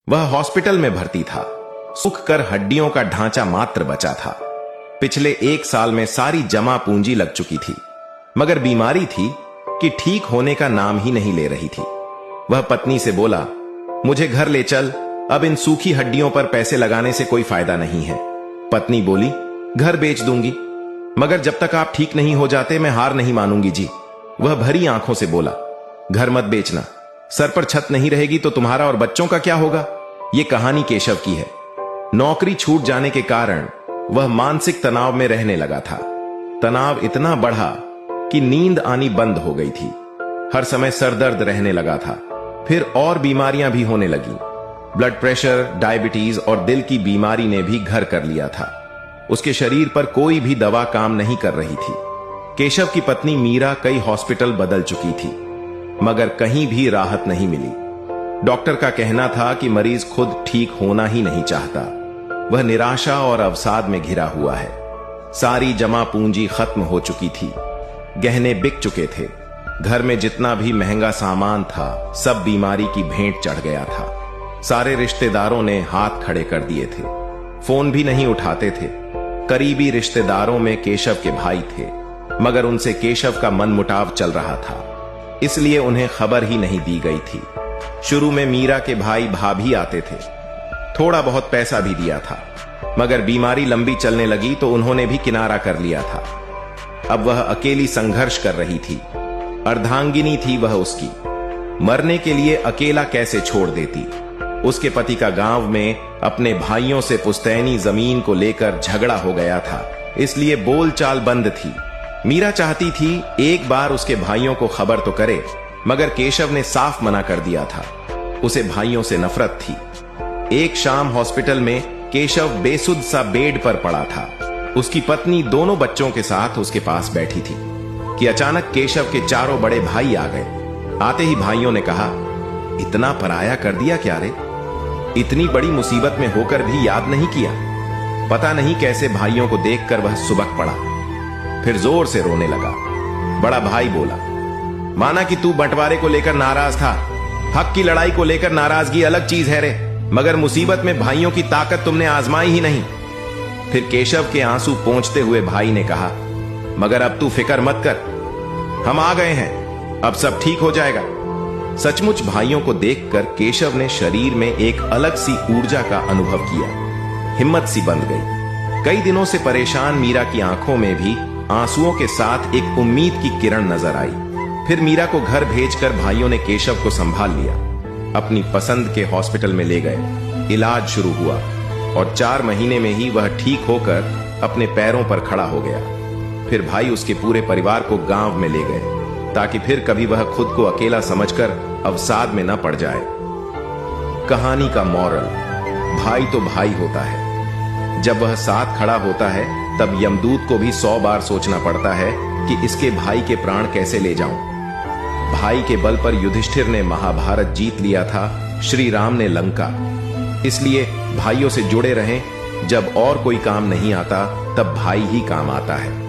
वह हॉस्पिटल में भर्ती था। सूख कर हड्डियों का ढांचा मात्र बचा था। पिछले 1 साल में सारी जमा पूंजी लग चुकी थी, मगर बीमारी थी कि ठीक होने का नाम ही नहीं ले रही थी। वह पत्नी से बोला, मुझे घर ले चल, अब इन सूखी हड्डियों पर पैसे लगाने से कोई फायदा नहीं है। पत्नी बोली, घर बेच दूंगी, मगर जब तक आप ठीक नहीं हो जाते मैं हार नहीं मानूंगी जी। वह भरी आंखों से बोला, घर मत बेचना, सर पर छत नहीं रहेगी तो तुम्हारा और बच्चों का क्या होगा। यह कहानी केशव की है। नौकरी छूट जाने के कारण वह मानसिक तनाव में रहने लगा था। तनाव इतना बढ़ा कि नींद आनी बंद हो गई थी। हर समय सर दर्द रहने लगा था। फिर और बीमारियां भी होने लगी। ब्लड प्रेशर, डायबिटीज और दिल की बीमारी ने भी घर कर लिया था। उसके शरीर पर कोई भी दवा काम नहीं कर रही थी। केशव की पत्नी मीरा कई हॉस्पिटल बदल चुकी थी, मगर कहीं भी राहत नहीं मिली। डॉक्टर का कहना था कि मरीज खुद ठीक होना ही नहीं चाहता। वह निराशा और अवसाद में घिरा हुआ है। सारी जमा पूंजी खत्म हो चुकी थी। गहने बिक चुके थे। घर में जितना भी महंगा सामान था सब बीमारी की भेंट चढ़ गया था। सारे रिश्तेदारों ने हाथ खड़े कर दिए थे। फोन भी नहीं उठाते थे। करीबी रिश्तेदारों में केशव के भाई थे, मगर उनसे केशव का मनमुटाव चल रहा था, इसलिए उन्हें खबर ही नहीं दी गई थी। शुरू में मीरा के भाई भाभी आते थे, थोड़ा बहुत पैसा भी दिया था, मगर बीमारी लंबी चलने लगी तो उन्होंने भी किनारा कर लिया था। अब वह अकेली संघर्ष कर रही थी। अर्धांगिनी थी वह उसकी। मरने के लिए अकेला कैसे छोड़ देती। उसके पति का गांव में अपने भाइयों से पुश्तैनी जमीन को लेकर झगड़ा हो गया था, इसलिए बोलचाल बंद थी। मीरा चाहती थी एक बार उसके भाइयों को खबर तो करे, मगर केशव ने साफ मना कर दिया था। उसे भाइयों से नफरत थी। एक शाम हॉस्पिटल में केशव बेसुध सा बेड पर पड़ा था। उसकी पत्नी दोनों बच्चों के साथ उसके पास बैठी थी कि अचानक केशव के चारों बड़े भाई आ गए। आते ही भाइयों ने कहा, इतना पराया कर दिया क्या रे? इतनी बड़ी मुसीबत में होकर भी याद नहीं किया। पता नहीं कैसे भाइयों को देखकर वह सुबक पड़ा, फिर जोर से रोने लगा। बड़ा भाई बोला, माना कि तू बंटवारे को लेकर नाराज था, हक की लड़ाई को लेकर नाराजगी अलग चीज है रे, मगर मुसीबत में भाइयों की ताकत तुमने आजमाई ही नहीं। फिर केशव के आंसू पोंछते हुए भाई ने कहा, मगर अब तू फिक्र मत कर, हम आ गए हैं, अब सब ठीक हो जाएगा। सचमुच भाइयों को देखकर केशव ने शरीर में एक अलग सी ऊर्जा का अनुभव किया। हिम्मत सी बंध गई। कई दिनों से परेशान मीरा की आंखों में भी आंसुओं के साथ एक उम्मीद की किरण नजर आई। फिर मीरा को घर भेजकर भाइयों ने केशव को संभाल लिया। अपनी पसंद के हॉस्पिटल में ले गए। इलाज शुरू हुआ और 4 महीने में ही वह ठीक होकर अपने पैरों पर खड़ा हो गया। फिर भाई उसके पूरे परिवार को गांव में ले गए, ताकि फिर कभी वह खुद को अकेला समझकर अवसाद में न पड़ जाए। कहानी का मॉरल, भाई तो भाई होता है। जब वह साथ खड़ा होता है तब यमदूत को भी 100 बार सोचना पड़ता है कि इसके भाई के प्राण कैसे ले जाऊं। भाई के बल पर युधिष्ठिर ने महाभारत जीत लिया था, श्री राम ने लंका। इसलिए भाइयों से जुड़े रहें। जब और कोई काम नहीं आता तब भाई ही काम आता है।